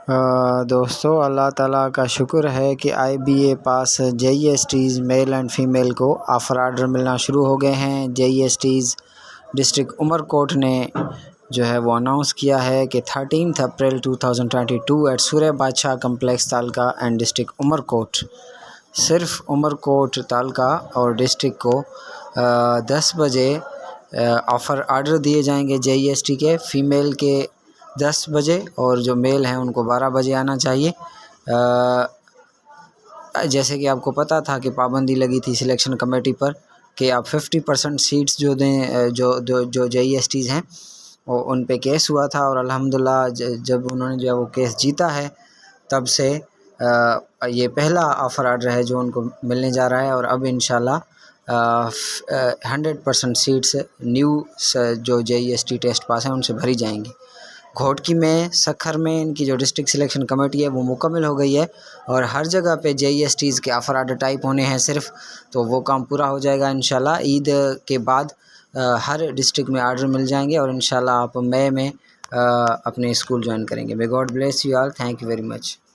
دوستو اللہ تعالیٰ کا شکر ہے کہ I B A pass J E S Ts male and female کو آفر آرڈر ملنا شروع ہو گئے ہیں۔ J E S Ts district Umerkot نے جو ہے وہ اناؤنس کیا ہے کہ 13 اپریل 2022 ایٹ سوریہ بادشاہ کمپلیکس تعلقہ اینڈ ڈسٹرکٹ عمر کوٹ، صرف عمر کوٹ تعلقہ اور ڈسٹرکٹ کو 10 بجے آفر آرڈر دیے جائیں گے جے ای ایس ٹی کے، فیمیل کے 10 بجے اور جو میل ہیں ان کو 12 بجے آنا چاہیے۔ جیسے کہ آپ کو پتہ تھا کہ پابندی لگی تھی سلیکشن کمیٹی پر کہ آپ 50% سیٹس جو دیں، جو جے ای ایس ٹیز ہیں وہ ان پہ کیس ہوا تھا، اور الحمدللہ جب انہوں نے جو ہے وہ کیس جیتا ہے تب سے یہ پہلا آفر آرڈر ہے جو ان کو ملنے جا رہا ہے، اور اب انشاءاللہ 100% سیٹس نیو جو J E S T test pass ہیں ان سے بھری جائیں گی۔ گھوٹکی میں، سکھر میں ان کی جو ڈسٹرکٹ سلیکشن کمیٹی ہے وہ مکمل ہو گئی ہے، اور ہر جگہ پہ جے ای ایس ٹیز کے آفر آرڈر ٹائپ ہونے ہیں صرف، تو وہ کام پورا ہو جائے گا انشاءاللہ۔ عید کے بعد ہر ڈسٹرکٹ میں آرڈر مل جائیں گے، اور انشاءاللہ آپ مئی میں اپنے اسکول جوائن کریں گے۔ May God bless you all, thank you very much.